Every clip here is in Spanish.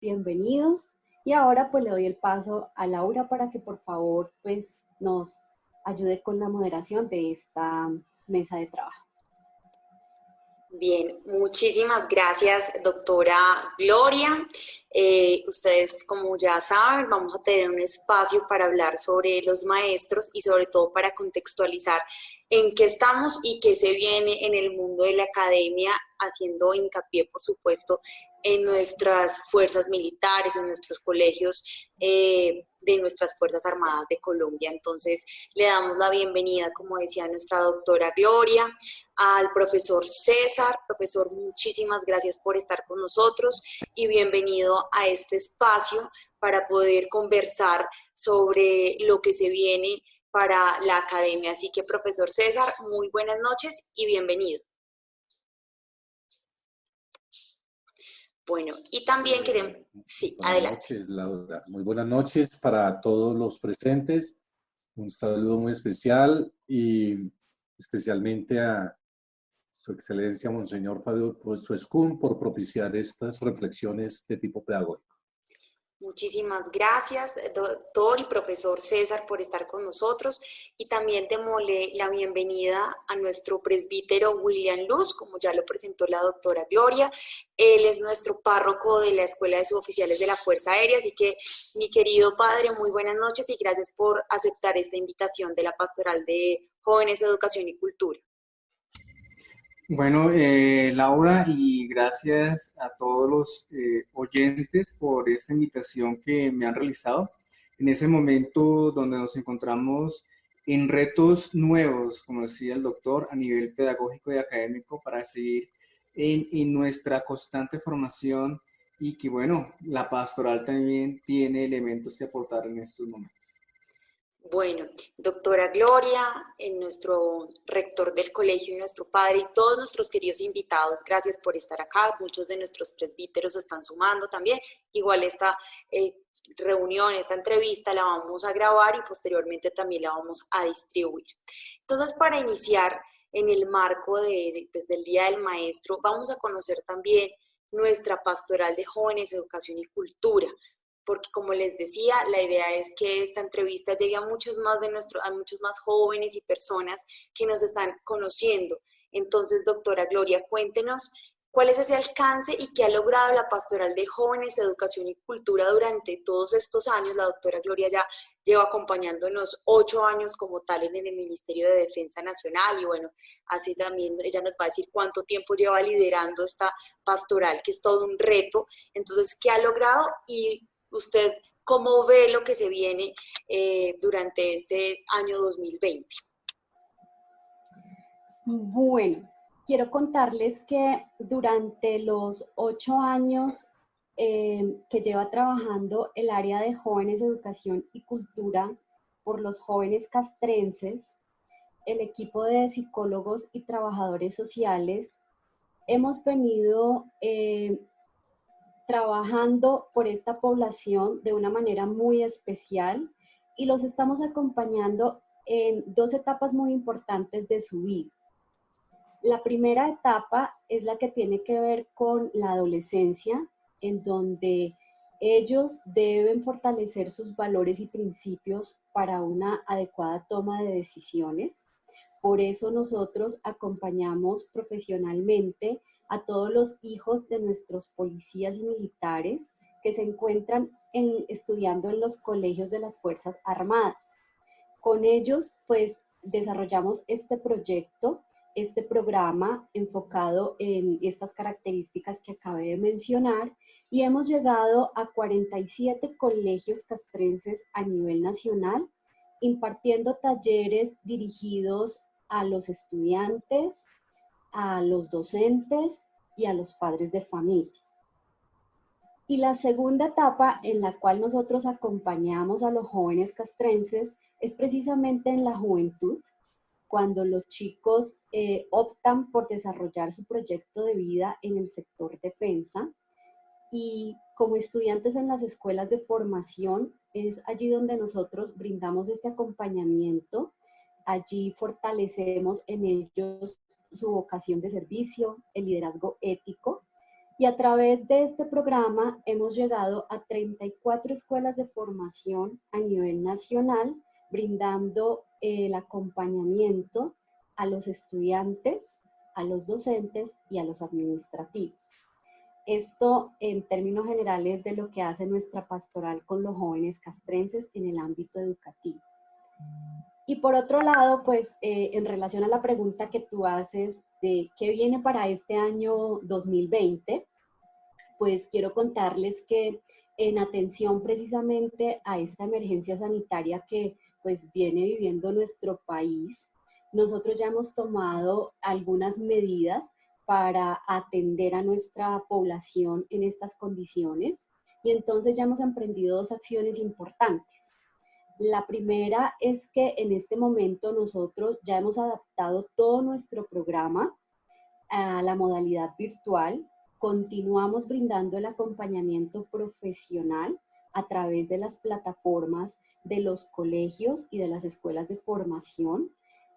bienvenidos. Y ahora pues le doy el paso a Laura para que por favor pues nos ayude con la moderación de esta mesa de trabajo. Bien, muchísimas gracias, doctora Gloria. Ustedes, como ya saben, vamos a tener un espacio para hablar sobre los maestros y sobre todo para contextualizar en qué estamos y qué se viene en el mundo de la academia, haciendo hincapié, por supuesto, en nuestras fuerzas militares, en nuestros colegios de nuestras Fuerzas Armadas de Colombia. Entonces, le damos la bienvenida, como decía nuestra doctora Gloria, al profesor César. Profesor, muchísimas gracias por estar con nosotros y bienvenido a este espacio para poder conversar sobre lo que se viene para la academia. Así que, profesor César, muy buenas noches y bienvenido. Bueno, y también queremos... Sí, buenas adelante. Noches, Laura. Muy buenas noches para todos los presentes. Un saludo muy especial y especialmente a Su Excelencia Monseñor Fabio Escún por propiciar estas reflexiones de tipo pedagógico. Muchísimas gracias, doctor y profesor César, por estar con nosotros, y también démosle la bienvenida a nuestro presbítero William Luz, como ya lo presentó la doctora Gloria. Él es nuestro párroco de la Escuela de Suboficiales de la Fuerza Aérea, así que, mi querido padre, muy buenas noches y gracias por aceptar esta invitación de la Pastoral de Jóvenes, Educación y Cultura. Bueno, Laura, y gracias a todos los oyentes por esta invitación que me han realizado en ese momento donde nos encontramos en retos nuevos, como decía el doctor, a nivel pedagógico y académico para seguir en nuestra constante formación y que, bueno, la pastoral también tiene elementos que aportar en estos momentos. Bueno, doctora Gloria, nuestro rector del colegio y nuestro padre y todos nuestros queridos invitados, gracias por estar acá. Muchos de nuestros presbíteros están sumando también. Igual esta reunión, esta entrevista la vamos a grabar y posteriormente también la vamos a distribuir. Entonces, para iniciar en el marco del Día del Maestro, vamos a conocer también nuestra pastoral de jóvenes, educación y cultura, porque como les decía, la idea es que esta entrevista llegue a muchos más jóvenes y personas que nos están conociendo. Entonces, doctora Gloria, cuéntenos cuál es ese alcance y qué ha logrado la Pastoral de Jóvenes, Educación y Cultura durante todos estos años. La doctora Gloria ya lleva acompañándonos 8 años como tal en el Ministerio de Defensa Nacional y bueno, así también ella nos va a decir cuánto tiempo lleva liderando esta pastoral, que es todo un reto. Entonces, ¿qué ha logrado? Y ¿usted cómo ve lo que se viene durante este año 2020? Bueno, quiero contarles que durante los 8 años que lleva trabajando el área de jóvenes, educación y cultura por los jóvenes castrenses, el equipo de psicólogos y trabajadores sociales, hemos venido trabajando por esta población de una manera muy especial y los estamos acompañando en 2 etapas muy importantes de su vida. La primera etapa es la que tiene que ver con la adolescencia, en donde ellos deben fortalecer sus valores y principios para una adecuada toma de decisiones. Por eso nosotros acompañamos profesionalmente a todos los hijos de nuestros policías y militares que se encuentran estudiando en los colegios de las Fuerzas Armadas. Con ellos, pues, desarrollamos este proyecto, este programa enfocado en estas características que acabé de mencionar y hemos llegado a 47 colegios castrenses a nivel nacional, impartiendo talleres dirigidos a los estudiantes, a los docentes y a los padres de familia. Y la segunda etapa en la cual nosotros acompañamos a los jóvenes castrenses es precisamente en la juventud, cuando los chicos optan por desarrollar su proyecto de vida en el sector defensa. Y como estudiantes en las escuelas de formación, es allí donde nosotros brindamos este acompañamiento. Allí fortalecemos en ellos su vocación de servicio, el liderazgo ético, Y a través de este programa hemos llegado a 34 escuelas de formación a nivel nacional, brindando el acompañamiento a los estudiantes, a los docentes y a los administrativos. Esto en términos generales de lo que hace nuestra pastoral con los jóvenes castrenses en el ámbito educativo. Y por otro lado, pues en relación a la pregunta que tú haces de qué viene para este año 2020, pues quiero contarles que en atención precisamente a esta emergencia sanitaria que pues viene viviendo nuestro país, nosotros ya hemos tomado algunas medidas para atender a nuestra población en estas condiciones y entonces ya hemos emprendido dos acciones importantes. La primera es que en este momento nosotros ya hemos adaptado todo nuestro programa a la modalidad virtual. Continuamos brindando el acompañamiento profesional a través de las plataformas de los colegios y de las escuelas de formación,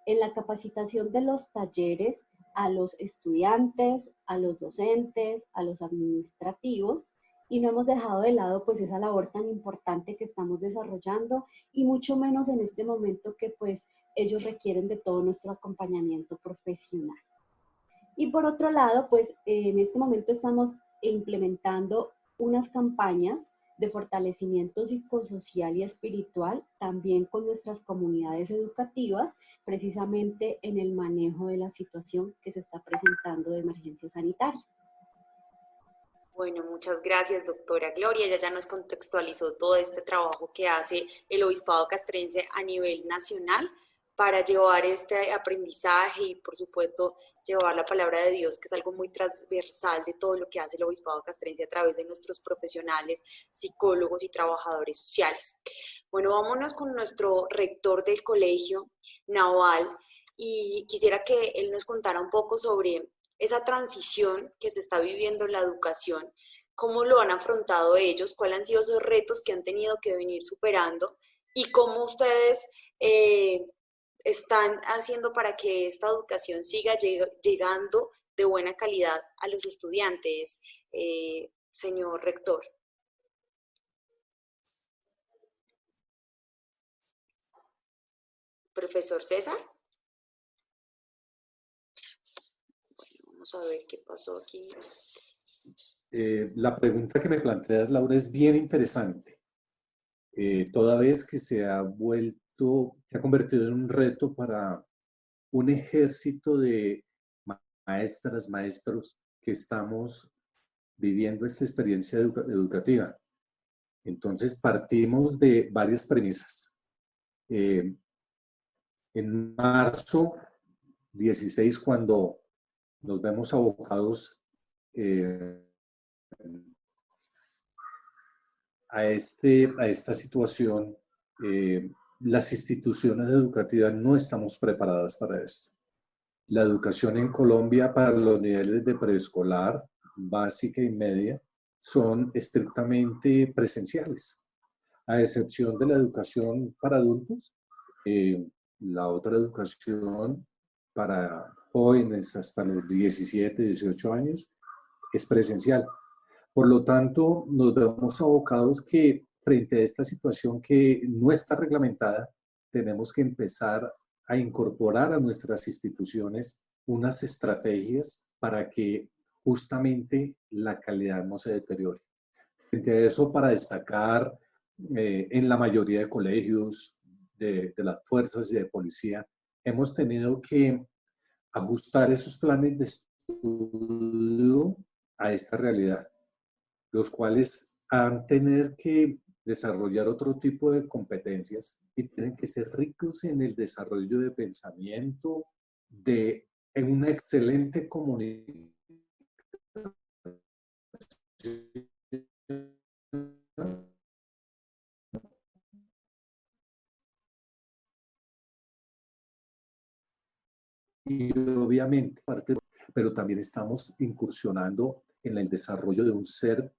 en la capacitación de los talleres a los estudiantes, a los docentes, a los administrativos, y no hemos dejado de lado pues esa labor tan importante que estamos desarrollando y mucho menos en este momento que pues ellos requieren de todo nuestro acompañamiento profesional. Y por otro lado, pues en este momento estamos implementando unas campañas de fortalecimiento psicosocial y espiritual, también con nuestras comunidades educativas, precisamente en el manejo de la situación que se está presentando de emergencia sanitaria. Bueno, muchas gracias, doctora Gloria. Ella ya nos contextualizó todo este trabajo que hace el Obispado Castrense a nivel nacional para llevar este aprendizaje y, por supuesto, llevar la palabra de Dios, que es algo muy transversal de todo lo que hace el Obispado Castrense a través de nuestros profesionales, psicólogos y trabajadores sociales. Bueno, vámonos con nuestro rector del colegio, Naval, y quisiera que él nos contara un poco sobre esa transición que se está viviendo en la educación, cómo lo han afrontado ellos, cuáles han sido esos retos que han tenido que venir superando y cómo ustedes están haciendo para que esta educación siga llegando de buena calidad a los estudiantes, señor rector. Profesor César. Bueno, vamos a ver qué pasó aquí. La pregunta que me planteas, Laura, es bien interesante. Toda vez que se ha convertido en un reto para un ejército de maestras, maestros que estamos viviendo esta experiencia educativa. Entonces partimos de varias premisas. En marzo 16, cuando nos vemos abocados a esta situación, las instituciones educativas no estamos preparadas para esto. La educación en Colombia para los niveles de preescolar, básica y media, son estrictamente presenciales, a excepción de la educación para adultos. La otra educación para jóvenes hasta los 17, 18 años es presencial. Por lo tanto, nos vemos abocados que frente a esta situación que no está reglamentada, tenemos que empezar a incorporar a nuestras instituciones unas estrategias para que justamente la calidad no se deteriore. Frente a eso, para destacar, en la mayoría de colegios, de las fuerzas y de policía, hemos tenido que ajustar esos planes de estudio a esta realidad, los cuales han tener que desarrollar otro tipo de competencias y tienen que ser ricos en el desarrollo de pensamiento, en una excelente comunicación y obviamente, pero también estamos incursionando en el desarrollo de un ser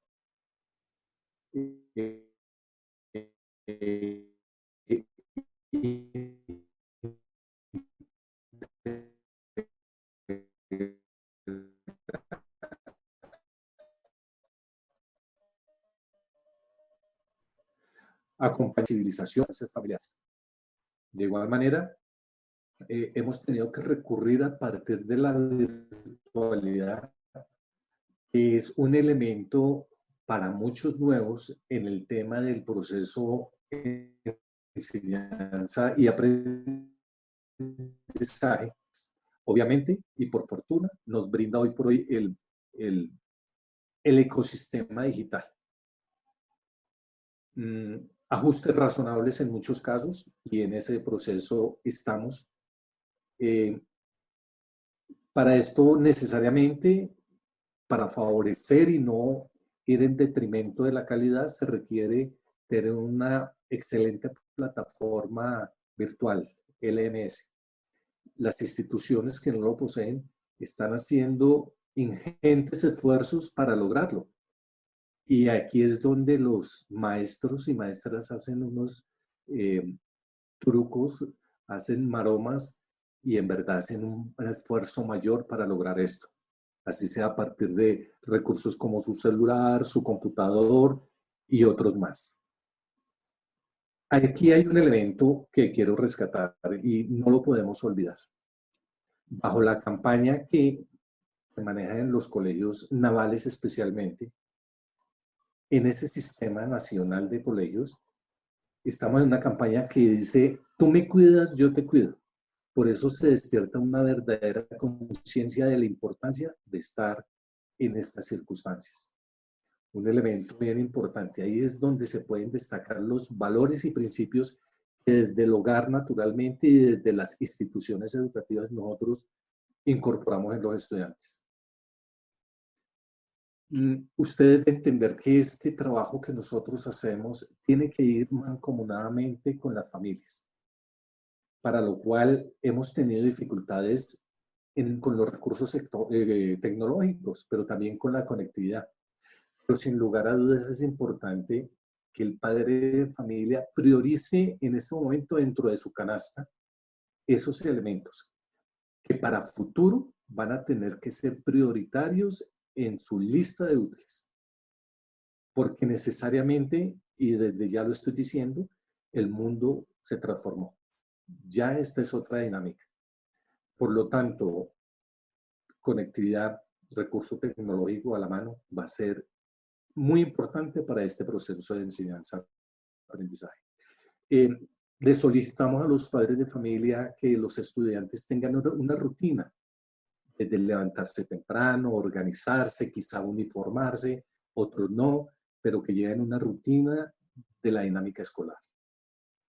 acompañar civilizaciones familiares. De igual manera, hemos tenido que recurrir a partir de la virtualidad, que es un elemento para muchos nuevos en el tema del proceso de enseñanza y aprendizaje. Obviamente, y por fortuna, nos brinda hoy por hoy el ecosistema digital. Ajustes razonables en muchos casos, y en ese proceso estamos. Para esto necesariamente, para favorecer y no ir en detrimento de la calidad, se requiere tener una excelente plataforma virtual, LMS. Las instituciones que no lo poseen están haciendo ingentes esfuerzos para lograrlo. Y aquí es donde los maestros y maestras hacen unos trucos, hacen maromas y en verdad hacen un esfuerzo mayor para lograr esto. Así sea a partir de recursos como su celular, su computador y otros más. Aquí hay un elemento que quiero rescatar y no lo podemos olvidar. Bajo la campaña que se maneja en los colegios navales especialmente, en ese sistema nacional de colegios, estamos en una campaña que dice, tú me cuidas, yo te cuido. Por eso se despierta una verdadera conciencia de la importancia de estar en estas circunstancias. Un elemento bien importante, ahí es donde se pueden destacar los valores y principios que desde el hogar naturalmente y desde las instituciones educativas nosotros incorporamos en los estudiantes. Ustedes deben entender que este trabajo que nosotros hacemos tiene que ir mancomunadamente con las familias, para lo cual hemos tenido dificultades con los recursos tecnológicos, pero también con la conectividad. Pero sin lugar a dudas es importante que el padre de familia priorice en este momento dentro de su canasta esos elementos que para futuro van a tener que ser prioritarios en su lista de útiles. Porque necesariamente, y desde ya lo estoy diciendo, el mundo se transformó. Ya esta es otra dinámica. Por lo tanto, conectividad, recurso tecnológico a la mano va a ser muy importante para este proceso de enseñanza-aprendizaje. Les solicitamos a los padres de familia que los estudiantes tengan una rutina, desde levantarse temprano, organizarse, quizá uniformarse, otros no, pero que lleven una rutina de la dinámica escolar.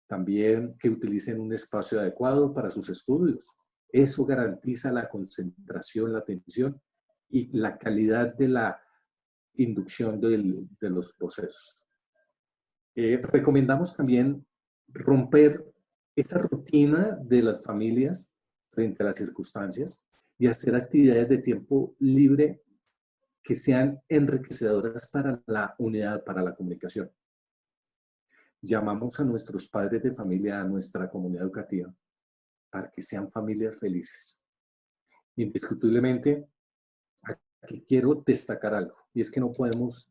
También que utilicen un espacio adecuado para sus estudios. Eso garantiza la concentración, la atención y la calidad de la inducción de los procesos. Recomendamos también romper esa rutina de las familias frente a las circunstancias y hacer actividades de tiempo libre que sean enriquecedoras para la unidad, para la comunicación. Llamamos a nuestros padres de familia, a nuestra comunidad educativa, para que sean familias felices. Indiscutiblemente, aquí quiero destacar algo, y es que no podemos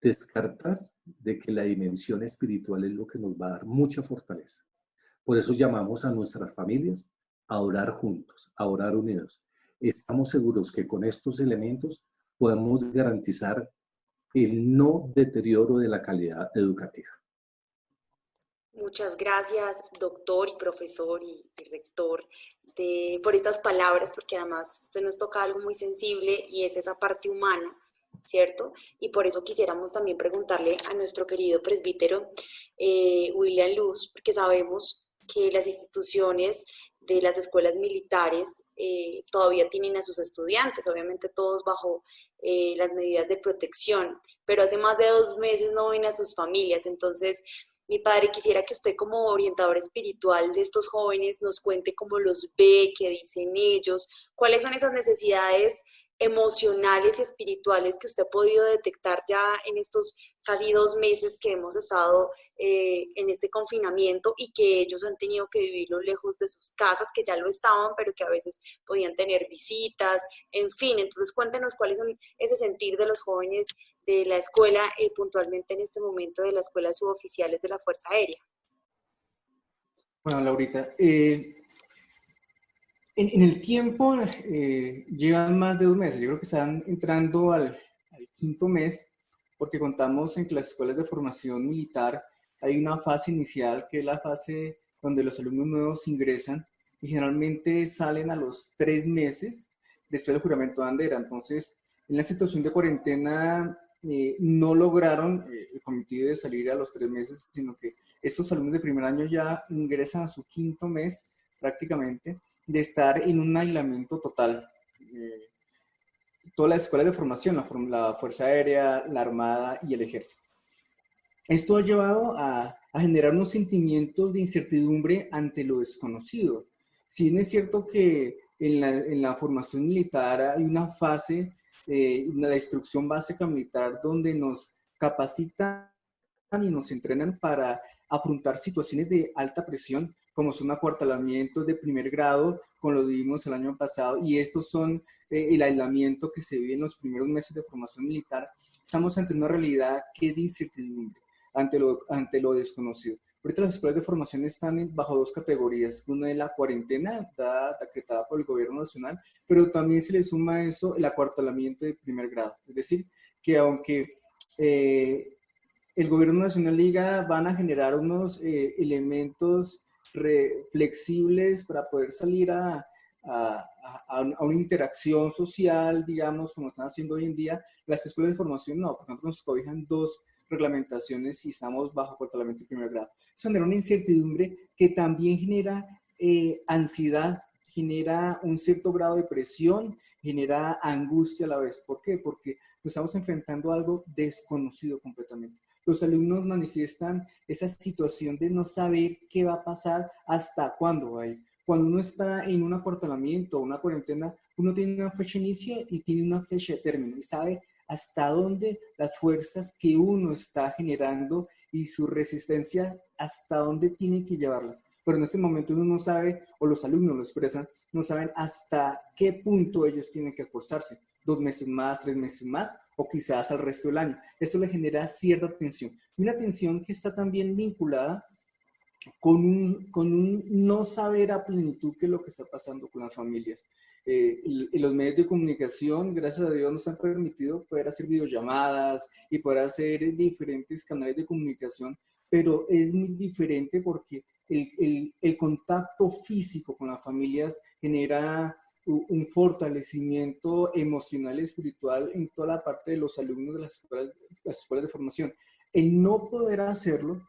descartar de que la dimensión espiritual es lo que nos va a dar mucha fortaleza. Por eso llamamos a nuestras familias a orar juntos, a orar unidos. Estamos seguros que con estos elementos podemos garantizar el no deterioro de la calidad educativa. Muchas gracias, doctor y profesor y rector, por estas palabras, porque además usted nos toca algo muy sensible y es esa parte humana, ¿cierto? Y por eso quisiéramos también preguntarle a nuestro querido presbítero William Luz, porque sabemos que las instituciones de las escuelas militares todavía tienen a sus estudiantes, obviamente todos bajo las medidas de protección, pero hace más de 2 meses no ven a sus familias. Entonces, mi padre, quisiera que usted como orientador espiritual de estos jóvenes nos cuente cómo los ve, qué dicen ellos, cuáles son esas necesidades emocionales y espirituales que usted ha podido detectar ya en estos casi 2 meses que hemos estado en este confinamiento y que ellos han tenido que vivirlo lejos de sus casas, que ya lo estaban, pero que a veces podían tener visitas, en fin. Entonces cuéntenos cuáles son ese sentir de los jóvenes de la escuela, puntualmente en este momento de la Escuela de Suboficiales de la Fuerza Aérea? Bueno, Laurita, en el tiempo llevan más de 2 meses. Yo creo que están entrando al 5.º mes, porque contamos en que las escuelas de formación militar hay una fase inicial, que es la fase donde los alumnos nuevos ingresan y generalmente salen a los 3 meses después del juramento de bandera. Entonces, en la situación de cuarentena no lograron el cometido de salir a los 3 meses, sino que estos alumnos de primer año ya ingresan a su 5.º mes prácticamente de estar en un aislamiento total. Todas las escuelas de formación, la Fuerza Aérea, la Armada y el Ejército. Esto ha llevado a generar unos sentimientos de incertidumbre ante lo desconocido. Si bien es cierto que en la formación militar hay una fase, la instrucción básica militar, donde nos capacitan y nos entrenan para afrontar situaciones de alta presión, como son acuartelamientos de primer grado, como lo vimos el año pasado, y estos son el aislamiento que se vive en los primeros meses de formación militar. Estamos ante una realidad que es de incertidumbre, ante lo desconocido. Ahorita las escuelas de formación están bajo 2 categorías. Una es la cuarentena, decretada por el gobierno nacional, pero también se le suma a eso el acuartelamiento de primer grado. Es decir, que aunque el gobierno nacional diga van a generar unos elementos flexibles para poder salir a una interacción social, digamos, como están haciendo hoy en día, las escuelas de formación no. Por ejemplo, nos cobijan 2 reglamentaciones y estamos bajo acuartelamiento de primer grado. Eso genera una incertidumbre que también genera ansiedad, genera un cierto grado de presión, genera angustia a la vez. ¿Por qué? Porque nos estamos enfrentando a algo desconocido completamente. Los alumnos manifiestan esa situación de no saber qué va a pasar, hasta cuándo va a ir. Cuando uno está en un acuartelamiento o una cuarentena, uno tiene una fecha de inicio y tiene una fecha de término y sabe hasta dónde las fuerzas que uno está generando y su resistencia, hasta dónde tiene que llevarlas. Pero en este momento uno no sabe, o los alumnos lo expresan, no saben hasta qué punto ellos tienen que esforzarse. 2 meses más, 3 meses más, o quizás al resto del año. Esto le genera cierta tensión. Y una tensión que está también vinculada con un no saber a plenitud qué es lo que está pasando con las familias. Y los medios de comunicación, gracias a Dios, nos han permitido poder hacer videollamadas y poder hacer diferentes canales de comunicación, pero es muy diferente porque el contacto físico con las familias genera un fortalecimiento emocional y espiritual en toda la parte de los alumnos de las escuelas de formación. El no poder hacerlo,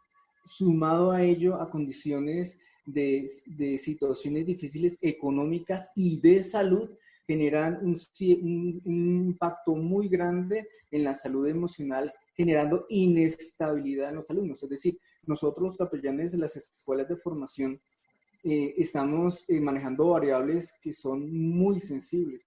sumado a ello a condiciones de situaciones difíciles económicas y de salud, generan un impacto muy grande en la salud emocional, generando inestabilidad en los alumnos. Es decir, nosotros los capellanes de las escuelas de formación estamos manejando variables que son muy sensibles.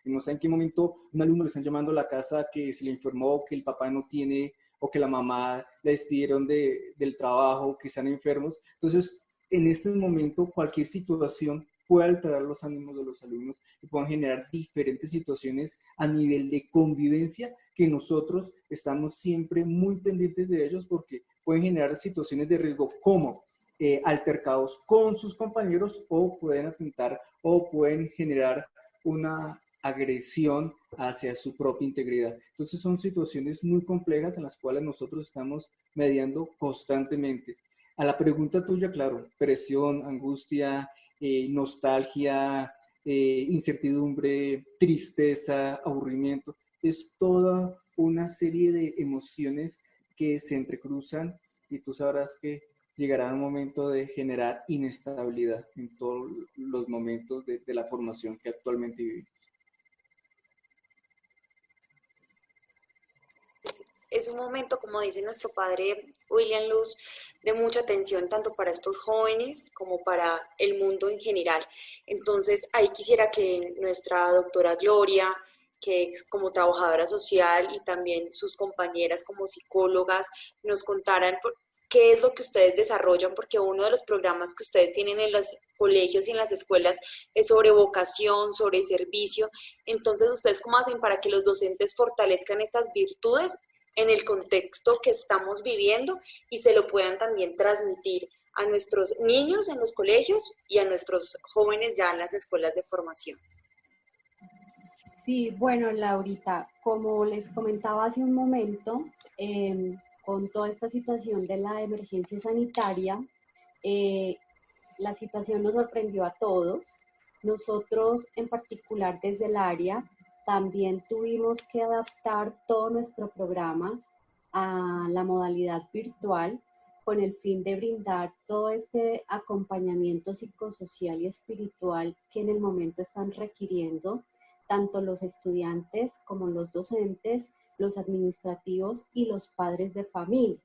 No sé en qué momento un alumno le están llamando a la casa que se le informó que el papá no tiene, o que la mamá la despidieron del trabajo, que están enfermos. Entonces, en este momento, cualquier situación puede alterar los ánimos de los alumnos y pueden generar diferentes situaciones a nivel de convivencia que nosotros estamos siempre muy pendientes de ellos, porque pueden generar situaciones de riesgo como altercados con sus compañeros, o pueden atentar o pueden generar una agresión hacia su propia integridad. Entonces son situaciones muy complejas en las cuales nosotros estamos mediando constantemente. A la pregunta tuya, claro, presión, angustia, nostalgia, incertidumbre, tristeza, aburrimiento, es toda una serie de emociones que se entrecruzan, y tú sabrás que llegará un momento de generar inestabilidad en todos los momentos de la formación que actualmente vivimos. Es un momento, como dice nuestro padre William Luz, de mucha tensión tanto para estos jóvenes como para el mundo en general. Entonces, ahí quisiera que nuestra doctora Gloria, que es como trabajadora social, y también sus compañeras como psicólogas, nos contaran qué es lo que ustedes desarrollan, porque uno de los programas que ustedes tienen en los colegios y en las escuelas es sobre vocación, sobre servicio. Entonces, ¿ustedes cómo hacen para que los docentes fortalezcan estas virtudes en el contexto que estamos viviendo y se lo puedan también transmitir a nuestros niños en los colegios y a nuestros jóvenes ya en las escuelas de formación? Sí, bueno, Laurita, como les comentaba hace un momento, con toda esta situación de la emergencia sanitaria, eh, la situación nos sorprendió a todos. Nosotros, en particular desde el área, también tuvimos que adaptar todo nuestro programa a la modalidad virtual con el fin de brindar todo este acompañamiento psicosocial y espiritual que en el momento están requiriendo tanto los estudiantes como los docentes, los administrativos y los padres de familia.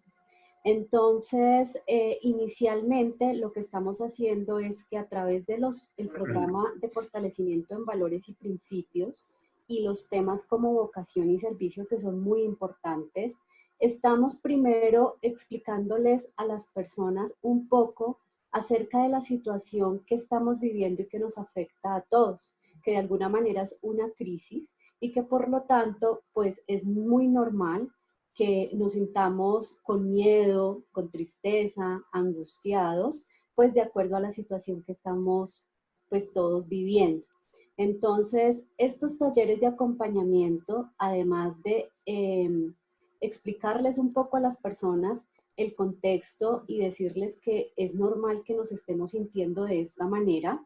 Entonces, inicialmente lo que estamos haciendo es que a través de el programa de fortalecimiento en valores y principios y los temas como vocación y servicio, que son muy importantes, estamos primero explicándoles a las personas un poco acerca de la situación que estamos viviendo y que nos afecta a todos, que de alguna manera es una crisis y que por lo tanto, pues es muy normal que nos sintamos con miedo, con tristeza, angustiados, pues de acuerdo a la situación que estamos pues todos viviendo. Entonces, estos talleres de acompañamiento, además de explicarles un poco a las personas el contexto y decirles que es normal que nos estemos sintiendo de esta manera,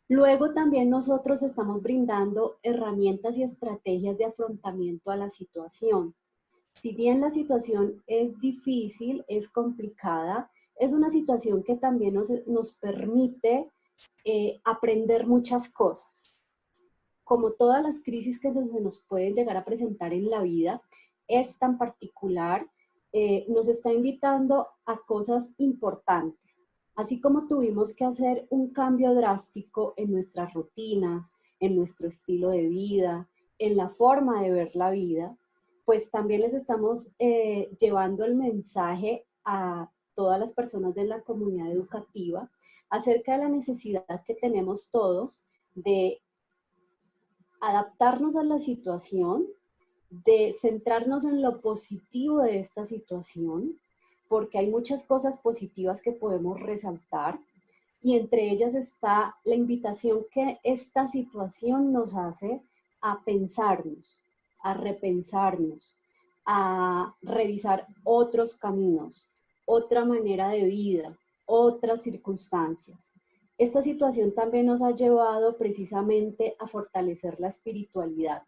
luego también nosotros estamos brindando herramientas y estrategias de afrontamiento a la situación. Si bien la situación es difícil, es complicada, es una situación que también nos permite aprender muchas cosas. Como todas las crisis que se nos pueden llegar a presentar en la vida, esta en particular nos está invitando a cosas importantes. Así como tuvimos que hacer un cambio drástico en nuestras rutinas, en nuestro estilo de vida, en la forma de ver la vida, pues también les estamos llevando el mensaje a todas las personas de la comunidad educativa acerca de la necesidad que tenemos todos de adaptarnos a la situación, de centrarnos en lo positivo de esta situación, porque hay muchas cosas positivas que podemos resaltar y entre ellas está la invitación que esta situación nos hace a pensarnos, a repensarnos, a revisar otros caminos, otra manera de vida, otras circunstancias. Esta situación también nos ha llevado precisamente a fortalecer la espiritualidad,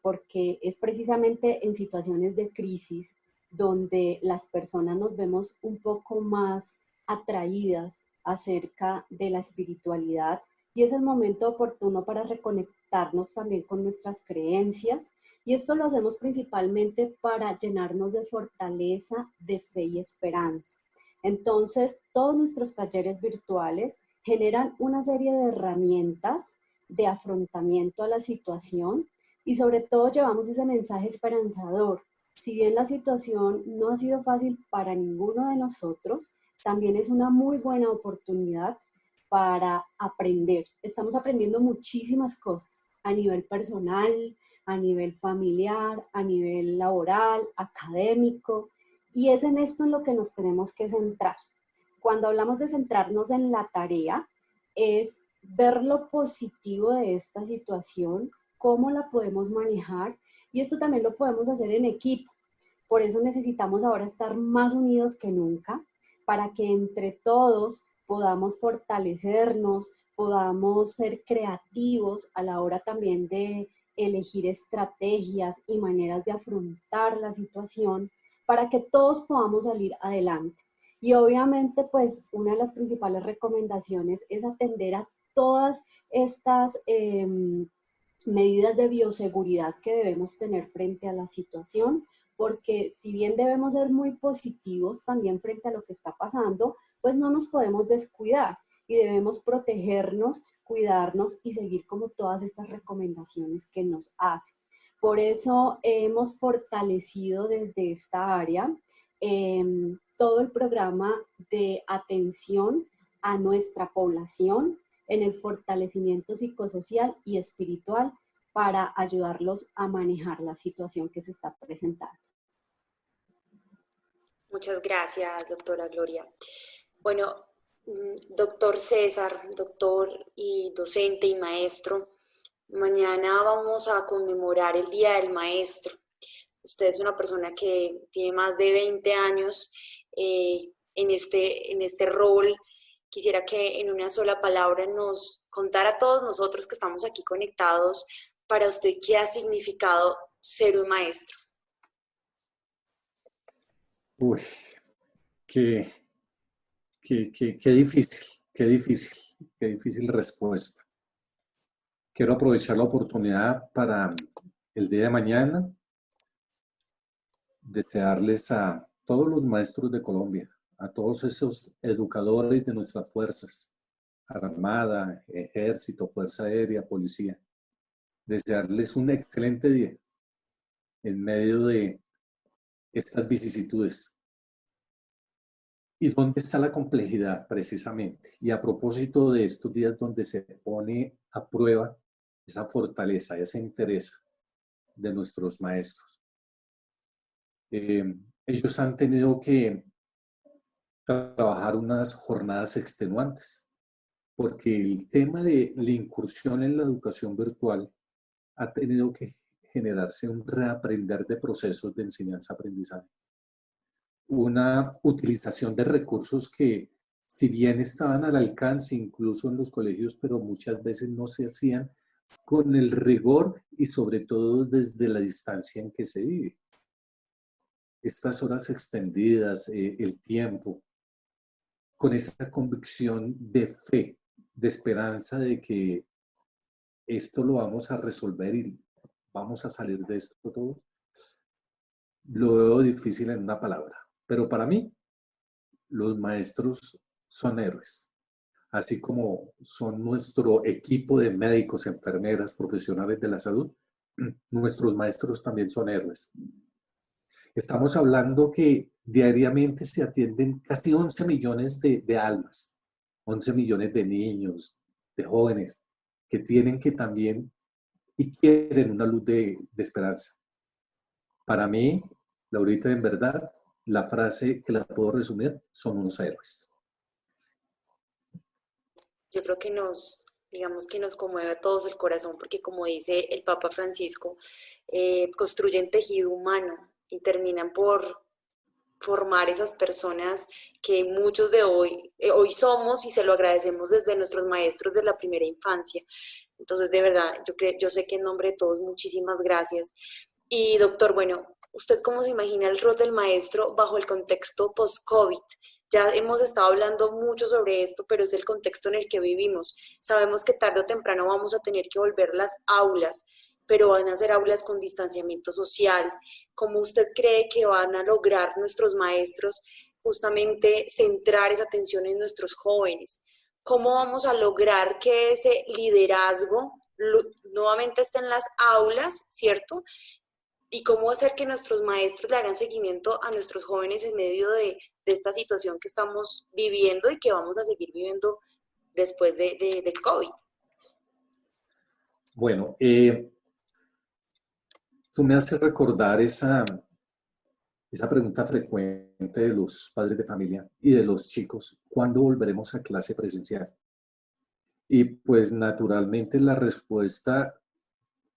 porque es precisamente en situaciones de crisis donde las personas nos vemos un poco más atraídas acerca de la espiritualidad y es el momento oportuno para reconectarnos también con nuestras creencias y esto lo hacemos principalmente para llenarnos de fortaleza, de fe y esperanza. Entonces, todos nuestros talleres virtuales generan una serie de herramientas de afrontamiento a la situación y sobre todo llevamos ese mensaje esperanzador. Si bien la situación no ha sido fácil para ninguno de nosotros, también es una muy buena oportunidad para aprender. Estamos aprendiendo muchísimas cosas a nivel personal, a nivel familiar, a nivel laboral, académico, y es en esto en lo que nos tenemos que centrar. Cuando hablamos de centrarnos en la tarea, es ver lo positivo de esta situación, cómo la podemos manejar, y esto también lo podemos hacer en equipo. Por eso necesitamos ahora estar más unidos que nunca, para que entre todos podamos fortalecernos, podamos ser creativos a la hora también de elegir estrategias y maneras de afrontar la situación para que todos podamos salir adelante. Y obviamente, pues, una de las principales recomendaciones es atender a todas estas medidas de bioseguridad que debemos tener frente a la situación, porque si bien debemos ser muy positivos también frente a lo que está pasando, pues no nos podemos descuidar y debemos protegernos, cuidarnos y seguir como todas estas recomendaciones que nos hacen. Por eso hemos fortalecido desde esta área todo el programa de atención a nuestra población en el fortalecimiento psicosocial y espiritual para ayudarlos a manejar la situación que se está presentando. Muchas gracias, doctora Gloria. Bueno, doctor César, doctor y docente y maestro, mañana vamos a conmemorar el Día del Maestro. Usted es una persona que tiene más de 20 años en este rol. Quisiera que en una sola palabra nos contara a todos nosotros que estamos aquí conectados, para usted, ¿qué ha significado ser un maestro? Uy, qué difícil respuesta. Quiero aprovechar la oportunidad para el día de mañana desearles a todos los maestros de Colombia, a todos esos educadores de nuestras fuerzas, Armada, Ejército, Fuerza Aérea, Policía, desearles un excelente día en medio de estas vicisitudes. ¿Y dónde está la complejidad precisamente? Y a propósito de estos días donde se pone a prueba esa fortaleza, ese interés de nuestros maestros. Ellos han tenido que trabajar unas jornadas extenuantes, porque el tema de la incursión en la educación virtual ha tenido que generarse un reaprender de procesos de enseñanza-aprendizaje. Una utilización de recursos que, si bien estaban al alcance incluso en los colegios, pero muchas veces no se hacían con el rigor y sobre todo desde la distancia en que se vive. Estas horas extendidas, el tiempo, con esa convicción de fe, de esperanza de que esto lo vamos a resolver y vamos a salir de esto todos, lo veo difícil en una palabra. Pero para mí, los maestros son héroes, así como son nuestro equipo de médicos, enfermeras, profesionales de la salud. Nuestros maestros también son héroes. Estamos hablando que diariamente se atienden casi 11 millones de almas, 11 millones de niños, de jóvenes, que tienen que también y quieren una luz de esperanza. Para mí, Laurita, en verdad, la frase que la puedo resumir, son unos héroes. Yo creo que digamos que nos conmueve a todos el corazón, porque como dice el Papa Francisco, construyen tejido humano y terminan por formar esas personas que muchos de hoy somos, y se lo agradecemos desde nuestros maestros de la primera infancia. Entonces, de verdad, yo sé que en nombre de todos, muchísimas gracias. Y doctor, bueno, ¿usted cómo se imagina el rol del maestro bajo el contexto post-COVID? Ya hemos estado hablando mucho sobre esto, pero es el contexto en el que vivimos. Sabemos que tarde o temprano vamos a tener que volver las aulas, pero van a ser aulas con distanciamiento social. ¿Cómo usted cree que van a lograr nuestros maestros justamente centrar esa atención en nuestros jóvenes? ¿Cómo vamos a lograr que ese liderazgo nuevamente esté en las aulas, ¿cierto? Y cómo hacer que nuestros maestros le hagan seguimiento a nuestros jóvenes en medio de esta situación que estamos viviendo y que vamos a seguir viviendo después del COVID. Bueno, tú me haces recordar esa pregunta frecuente de los padres de familia y de los chicos: ¿cuándo volveremos a clase presencial? Y pues naturalmente la respuesta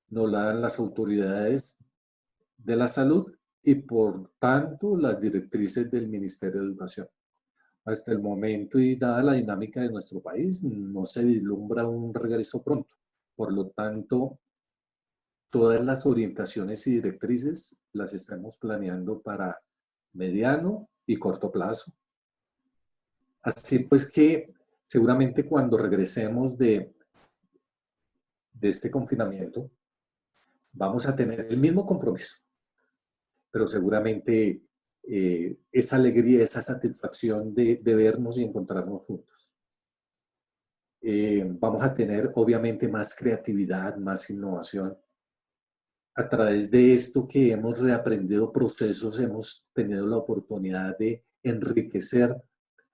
nos la dan las autoridades de la salud y por tanto las directrices del Ministerio de Educación. Hasta el momento, y dada la dinámica de nuestro país, no se vislumbra un regreso pronto. Por lo tanto, todas las orientaciones y directrices las estamos planeando para mediano y corto plazo. Así pues que seguramente cuando regresemos de este confinamiento, vamos a tener el mismo compromiso, pero seguramente esa alegría, esa satisfacción de vernos y encontrarnos juntos. Vamos a tener obviamente más creatividad, más innovación. A través de esto que hemos reaprendido procesos, hemos tenido la oportunidad de enriquecer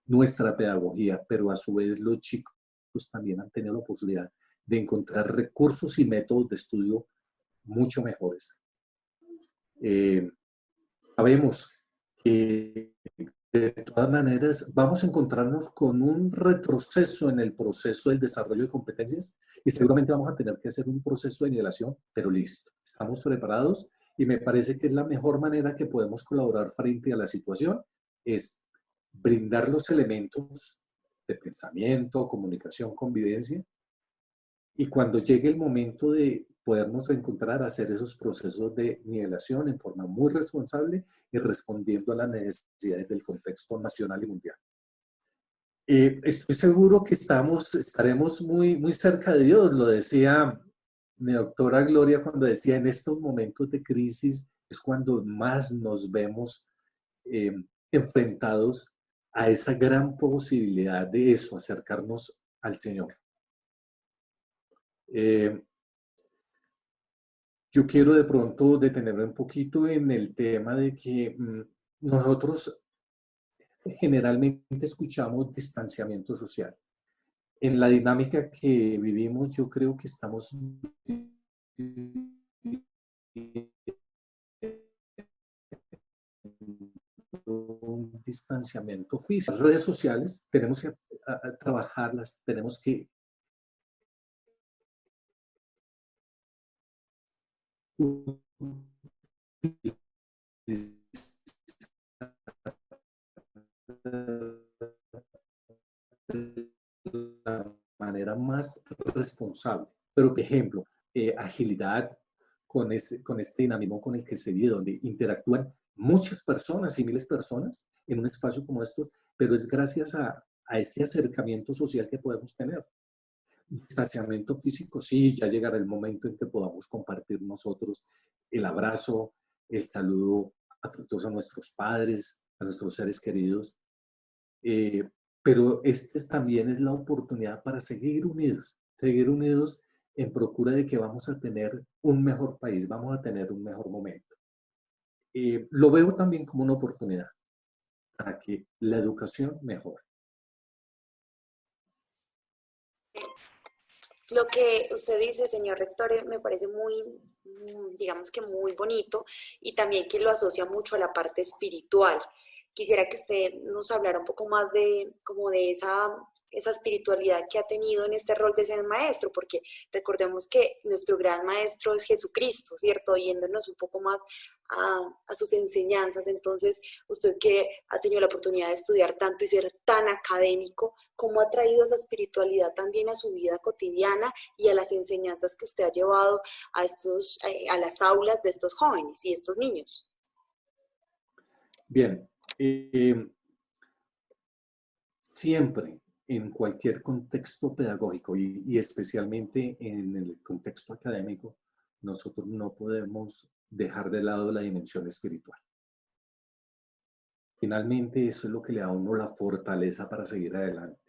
nuestra pedagogía, pero a su vez los chicos también han tenido la posibilidad de encontrar recursos y métodos de estudio mucho mejores. Sabemos que de todas maneras vamos a encontrarnos con un retroceso en el proceso del desarrollo de competencias y seguramente vamos a tener que hacer un proceso de nivelación, pero listo, estamos preparados y me parece que es la mejor manera que podemos colaborar frente a la situación, es brindar los elementos de pensamiento, comunicación, convivencia, y cuando llegue el momento de podernos reencontrar, hacer esos procesos de nivelación en forma muy responsable y respondiendo a las necesidades del contexto nacional y mundial. Estoy seguro que estaremos muy cerca de Dios, lo decía mi doctora Gloria cuando decía, en estos momentos de crisis es cuando más nos vemos enfrentados a esa gran posibilidad de eso, acercarnos al Señor. Yo quiero de pronto detenerme un poquito en el tema de que nosotros generalmente escuchamos distanciamiento social. En la dinámica que vivimos, yo creo que estamos un distanciamiento físico. Las redes sociales tenemos que trabajarlas, tenemos que la manera más responsable. Pero, por ejemplo, agilidad con este dinamismo con el que se vive, donde interactúan muchas personas y miles de personas en un espacio como esto, pero es gracias a este acercamiento social que podemos tener. Distanciamiento físico, sí, ya llegará el momento en que podamos compartir nosotros el abrazo, el saludo afectuoso a nuestros padres, a nuestros seres queridos, pero también es la oportunidad para seguir unidos en procura de que vamos a tener un mejor país, vamos a tener un mejor momento. Lo veo también como una oportunidad para que la educación mejore. Lo que usted dice, señor rector, me parece digamos que muy bonito y también que lo asocia mucho a la parte espiritual. Quisiera que usted nos hablara un poco más de esa espiritualidad que ha tenido en este rol de ser maestro, porque recordemos que nuestro gran maestro es Jesucristo, ¿cierto? Yéndonos un poco más a sus enseñanzas. Entonces, usted que ha tenido la oportunidad de estudiar tanto y ser tan académico, ¿cómo ha traído esa espiritualidad también a su vida cotidiana y a las enseñanzas que usted ha llevado a las aulas de estos jóvenes y estos niños? Bien, siempre en cualquier contexto pedagógico y especialmente en el contexto académico, nosotros no podemos dejar de lado la dimensión espiritual. Finalmente, eso es lo que le da a uno la fortaleza para seguir adelante,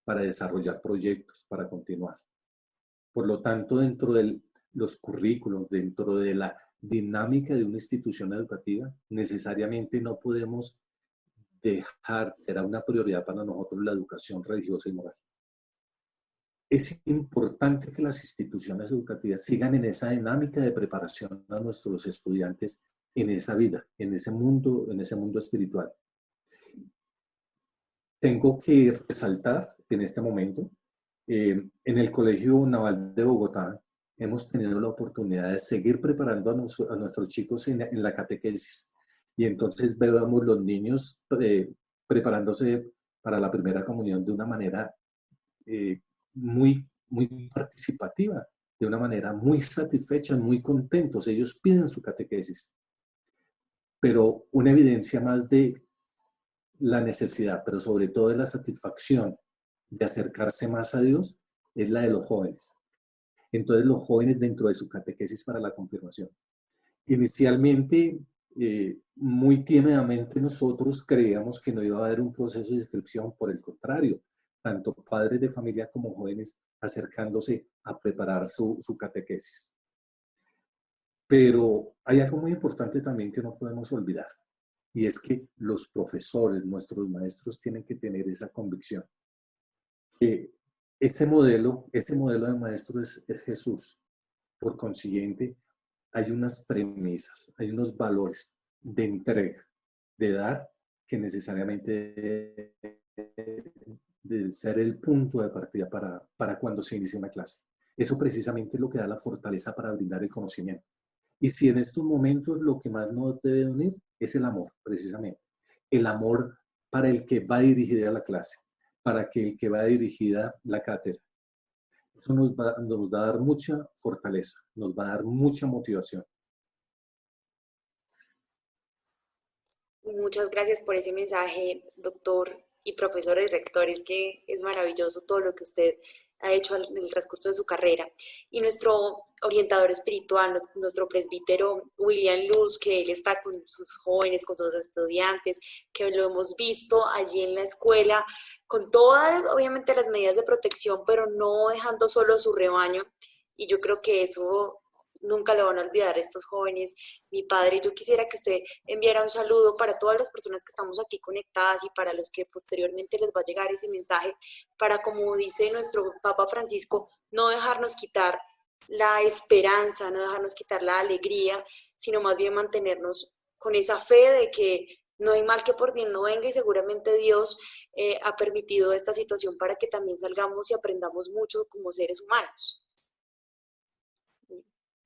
para desarrollar proyectos, para continuar. Por lo tanto, dentro de los currículos, dentro de la dinámica de una institución educativa, necesariamente no podemos será una prioridad para nosotros la educación religiosa y moral. Es importante que las instituciones educativas sigan en esa dinámica de preparación a nuestros estudiantes en esa vida, en ese mundo espiritual. Tengo que resaltar en este momento, en el Colegio Naval de Bogotá, hemos tenido la oportunidad de seguir preparando a nuestros chicos en la catequesis. Y entonces vemos los niños preparándose para la primera comunión de una manera muy participativa, de una manera muy satisfecha, muy contentos. Ellos piden su catequesis. Pero una evidencia más de la necesidad, pero sobre todo de la satisfacción de acercarse más a Dios, es la de los jóvenes. Entonces los jóvenes dentro de su catequesis para la confirmación. Inicialmente, muy tímidamente nosotros creíamos que no iba a haber un proceso de inscripción, por el contrario, tanto padres de familia como jóvenes acercándose a preparar su catequesis. Pero hay algo muy importante también que no podemos olvidar, y es que los profesores, nuestros maestros, tienen que tener esa convicción. Que ese modelo de maestro es Jesús. Por consiguiente, hay unas premisas, hay unos valores de entrega, de dar, que necesariamente debe ser el punto de partida para cuando se inicia una clase. Eso precisamente es lo que da la fortaleza para brindar el conocimiento. Y si en estos momentos lo que más nos debe unir es el amor, precisamente. El amor para el que va dirigida la clase, para que el que va dirigida la cátedra. Eso nos va a dar mucha fortaleza, nos va a dar mucha motivación. Muchas gracias por ese mensaje, doctor y profesor y rector. Es que es maravilloso todo lo que usted ha hecho en el transcurso de su carrera. Y nuestro orientador espiritual, nuestro presbítero William Luz, que él está con sus jóvenes, con sus estudiantes, que lo hemos visto allí en la escuela, con todas, obviamente, las medidas de protección, pero no dejando solo a su rebaño. Y yo creo que eso nunca lo van a olvidar estos jóvenes. Mi padre, yo quisiera que usted enviara un saludo para todas las personas que estamos aquí conectadas y para los que posteriormente les va a llegar ese mensaje, para, como dice nuestro Papa Francisco, no dejarnos quitar la esperanza, no dejarnos quitar la alegría, sino más bien mantenernos con esa fe de que no hay mal que por bien no venga, y seguramente Dios ha permitido esta situación para que también salgamos y aprendamos mucho como seres humanos.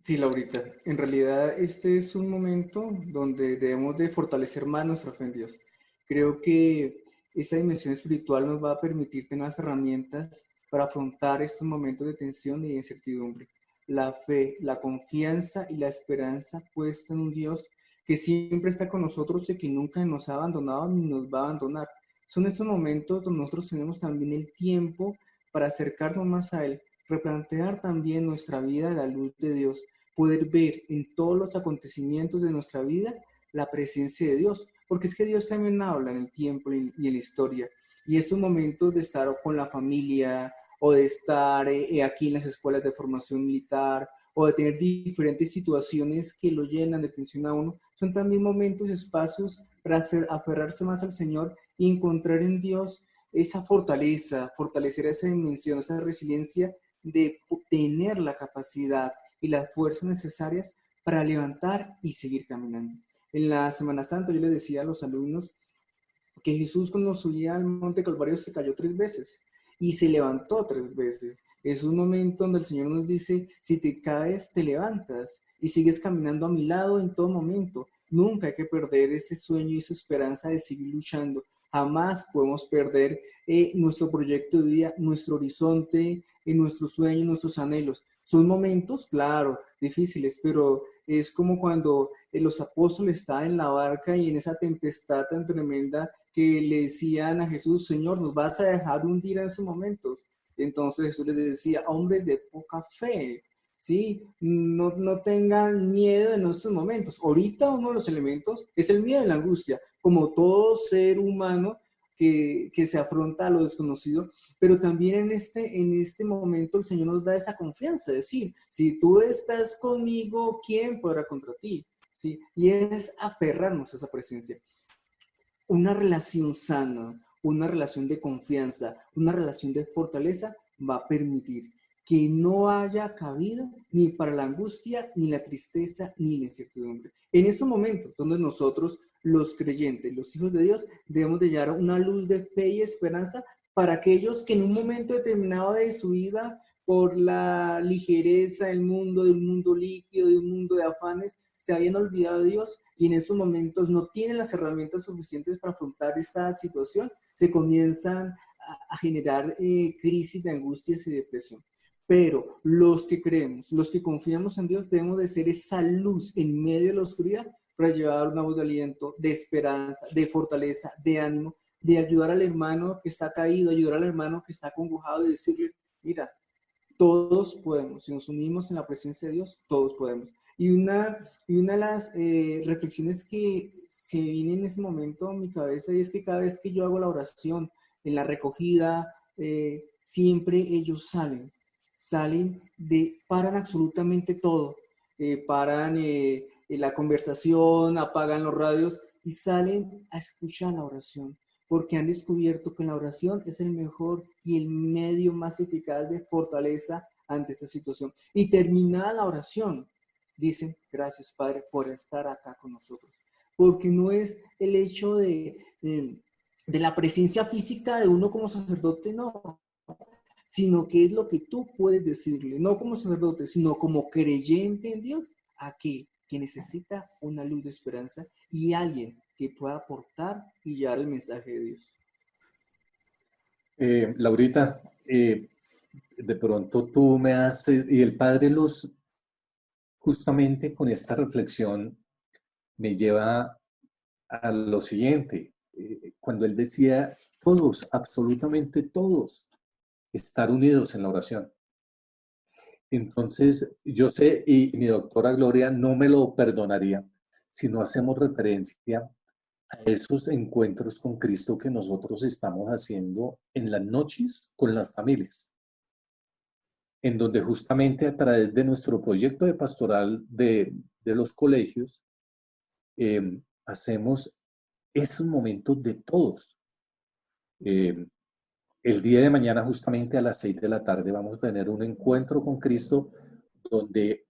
Sí, Laurita, en realidad este es un momento donde debemos de fortalecer más nuestra fe en Dios. Creo que esa dimensión espiritual nos va a permitir tener las herramientas para afrontar estos momentos de tensión y de incertidumbre. La fe, la confianza y la esperanza puesta en un Dios que siempre está con nosotros y que nunca nos ha abandonado ni nos va a abandonar. Son estos momentos donde nosotros tenemos también el tiempo para acercarnos más a Él, replantear también nuestra vida a la luz de Dios, poder ver en todos los acontecimientos de nuestra vida la presencia de Dios, porque es que Dios también habla en el tiempo y en la historia. Y estos momentos de estar con la familia o de estar aquí en las escuelas de formación militar o de tener diferentes situaciones que lo llenan de tensión a uno, son también momentos, espacios para aferrarse más al Señor y encontrar en Dios esa fortaleza, fortalecer esa dimensión, esa resiliencia de tener la capacidad y las fuerzas necesarias para levantar y seguir caminando. En la Semana Santa yo le decía a los alumnos que Jesús, cuando subía al Monte Calvario, se cayó 3 veces y se levantó 3 veces. Es un momento donde el Señor nos dice, si te caes, te levantas y sigues caminando a mi lado en todo momento. Nunca hay que perder ese sueño y esa esperanza de seguir luchando. Jamás podemos perder nuestro proyecto de vida, nuestro horizonte, nuestros sueños, nuestros anhelos. Son momentos, claro, difíciles, pero es como cuando los apóstoles estaban en la barca y en esa tempestad tan tremenda que le decían a Jesús, Señor, ¿nos vas a dejar hundir en esos momentos? Entonces Jesús les decía, hombres de poca fe, ¿sí? No tengan miedo en estos momentos. Ahorita uno de los elementos es el miedo y la angustia, como todo ser humano que se afronta a lo desconocido, pero también en este momento el Señor nos da esa confianza, es decir, si tú estás conmigo, ¿quién podrá contra ti? ¿Sí? Y es aferrarnos a esa presencia. Una relación sana, una relación de confianza, una relación de fortaleza va a permitir que no haya cabida ni para la angustia, ni la tristeza, ni la incertidumbre. En estos momentos donde nosotros, los creyentes, los hijos de Dios, debemos de llevar una luz de fe y esperanza para aquellos que en un momento determinado de su vida, por la ligereza del mundo, de un mundo líquido, de un mundo de afanes, se habían olvidado de Dios y en esos momentos no tienen las herramientas suficientes para afrontar esta situación, se comienzan a generar crisis de angustias y depresión. Pero los que creemos, los que confiamos en Dios, debemos de ser esa luz en medio de la oscuridad para llevar una voz de aliento, de esperanza, de fortaleza, de ánimo, de ayudar al hermano que está caído, ayudar al hermano que está acongojado y decirle, mira, todos podemos, si nos unimos en la presencia de Dios, todos podemos. Y una de las reflexiones que se viene en ese momento a mi cabeza es que cada vez que yo hago la oración, en la recogida, siempre ellos paran absolutamente todo, paran la conversación, apagan los radios y salen a escuchar la oración, porque han descubierto que la oración es el mejor y el medio más eficaz de fortaleza ante esta situación. Y terminada la oración, dicen, gracias Padre por estar acá con nosotros. Porque no es el hecho de la presencia física de uno como sacerdote, no, sino que es lo que tú puedes decirle, no como sacerdote, sino como creyente en Dios, a aquel que necesita una luz de esperanza y alguien que pueda aportar y llevar el mensaje de Dios. Laurita, de pronto tú me haces, y el Padre justamente con esta reflexión me lleva a lo siguiente, cuando él decía, todos, absolutamente todos, estar unidos en la oración. Entonces, yo sé, y mi doctora Gloria no me lo perdonaría, si no hacemos referencia a esos encuentros con Cristo que nosotros estamos haciendo en las noches con las familias, en donde justamente a través de nuestro proyecto de pastoral de los colegios, hacemos esos momentos de todos. El día de mañana, justamente a las 6 de la tarde, vamos a tener un encuentro con Cristo donde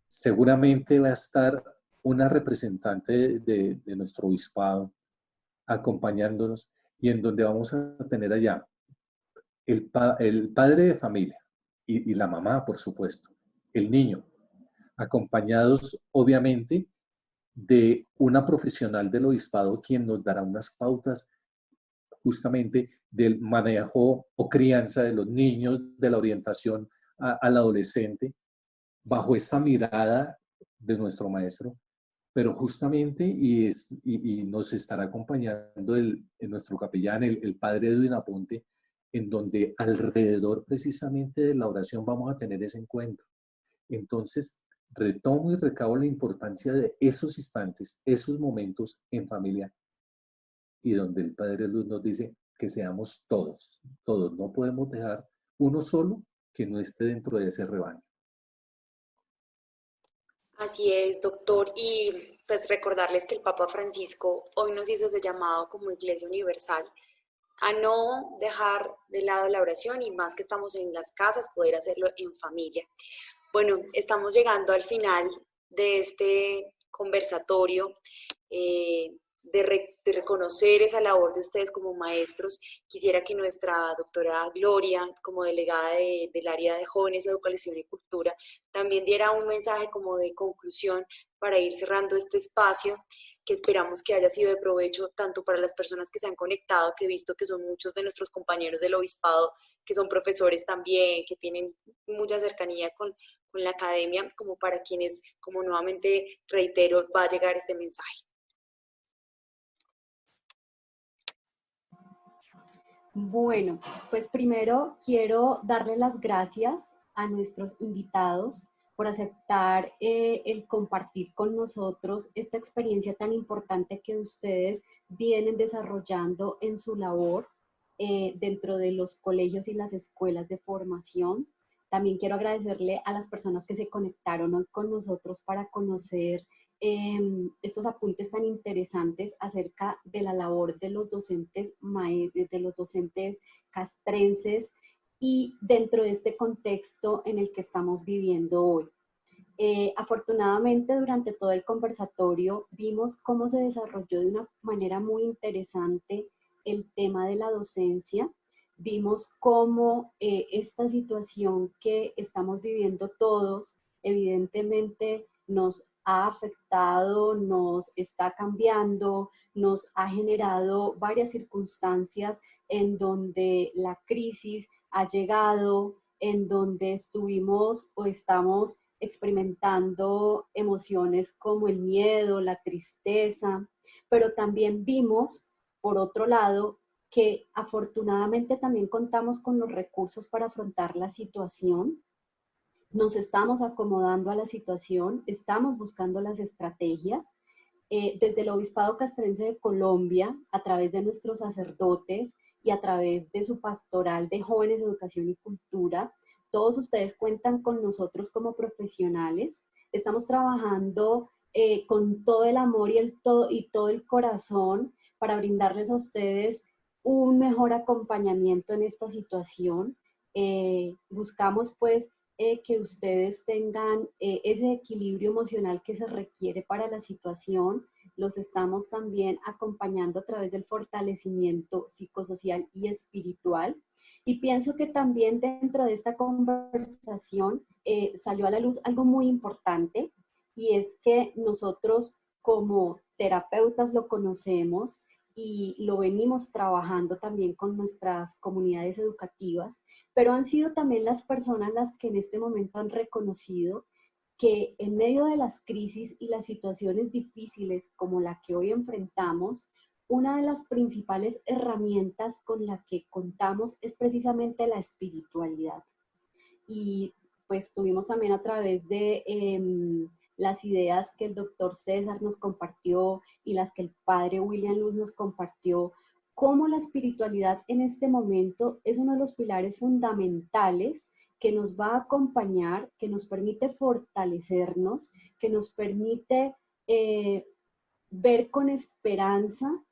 seguramente va a estar una representante de nuestro obispado acompañándonos y en donde vamos a tener allá el padre de familia y la mamá, por supuesto, el niño, acompañados obviamente de una profesional del obispado quien nos dará unas pautas justamente del manejo o crianza de los niños, de la orientación al adolescente, bajo esa mirada de nuestro maestro, pero justamente y nos estará acompañando nuestro capellán, el padre Edwin Aponte, en donde alrededor precisamente de la oración vamos a tener ese encuentro. Entonces, retomo y recabo la importancia de esos instantes, esos momentos en familia, y donde el Padre Luz nos dice que seamos todos, todos. No podemos dejar uno solo que no esté dentro de ese rebaño. Así es, doctor. Y pues recordarles que el Papa Francisco hoy nos hizo ese llamado como Iglesia Universal a no dejar de lado la oración y más que estamos en las casas, poder hacerlo en familia. Bueno, estamos llegando al final de este conversatorio, de reconocer esa labor de ustedes como maestros. Quisiera que nuestra doctora Gloria, como delegada del área de jóvenes, educación y cultura, también diera un mensaje como de conclusión para ir cerrando este espacio, que esperamos que haya sido de provecho tanto para las personas que se han conectado, que he visto que son muchos de nuestros compañeros del obispado, que son profesores también, que tienen mucha cercanía con la academia, como para quienes, como nuevamente reitero, va a llegar este mensaje. Bueno, pues primero quiero darle las gracias a nuestros invitados por aceptar el compartir con nosotros esta experiencia tan importante que ustedes vienen desarrollando en su labor dentro de los colegios y las escuelas de formación. También quiero agradecerle a las personas que se conectaron hoy con nosotros para conocer estos apuntes tan interesantes acerca de la labor de los docentes castrenses y dentro de este contexto en el que estamos viviendo hoy. Afortunadamente, durante todo el conversatorio vimos cómo se desarrolló de una manera muy interesante el tema de la docencia. Vimos cómo esta situación que estamos viviendo todos, evidentemente nos ha afectado, nos está cambiando, nos ha generado varias circunstancias en donde la crisis ha llegado, en donde estuvimos o estamos experimentando emociones como el miedo, la tristeza, pero también vimos, por otro lado, que afortunadamente también contamos con los recursos para afrontar la situación. Nos estamos acomodando a la situación, estamos buscando las estrategias. Desde el Obispado Castrense de Colombia, a través de nuestros sacerdotes y a través de su pastoral de jóvenes, educación y cultura, todos ustedes cuentan con nosotros como profesionales. Estamos trabajando con todo el amor y todo el corazón para brindarles a ustedes un mejor acompañamiento en esta situación. Buscamos pues que ustedes tengan ese equilibrio emocional que se requiere para la situación. Los estamos también acompañando a través del fortalecimiento psicosocial y espiritual. Y pienso que también dentro de esta conversación salió a la luz algo muy importante, y es que nosotros como terapeutas lo conocemos y lo venimos trabajando también con nuestras comunidades educativas, pero han sido también las personas las que en este momento han reconocido que en medio de las crisis y las situaciones difíciles como la que hoy enfrentamos, una de las principales herramientas con la que contamos es precisamente la espiritualidad. Y pues tuvimos también a través de las ideas que el doctor César nos compartió y las que el padre William Luz nos compartió, cómo la espiritualidad en este momento es uno de los pilares fundamentales que nos va a acompañar, que nos permite fortalecernos, que nos permite ver con esperanza,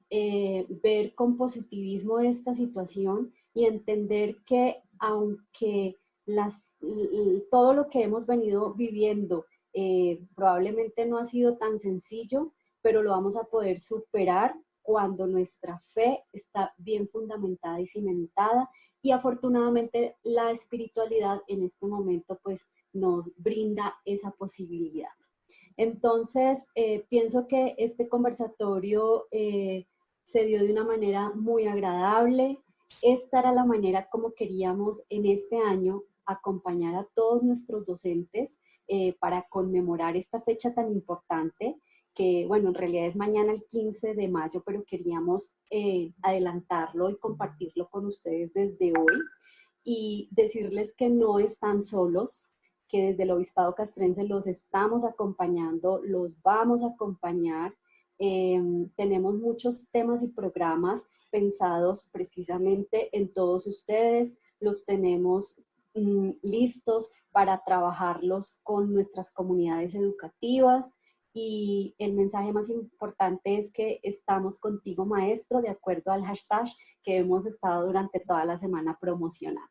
ver con positivismo esta situación y entender que aunque todo lo que hemos venido viviendo probablemente no ha sido tan sencillo, pero lo vamos a poder superar cuando nuestra fe está bien fundamentada y cimentada, y afortunadamente la espiritualidad en este momento pues nos brinda esa posibilidad. Entonces, pienso que este conversatorio se dio de una manera muy agradable. Esta era la manera como queríamos en este año acompañar a todos nuestros docentes para conmemorar esta fecha tan importante, que bueno, en realidad es mañana el 15 de mayo, pero queríamos adelantarlo y compartirlo con ustedes desde hoy y decirles que no están solos, que desde el Obispado Castrense los estamos acompañando, los vamos a acompañar. Tenemos muchos temas y programas pensados precisamente en todos ustedes, los tenemos listos para trabajarlos con nuestras comunidades educativas, y el mensaje más importante es que estamos contigo, maestro, de acuerdo al hashtag que hemos estado durante toda la semana promocionando.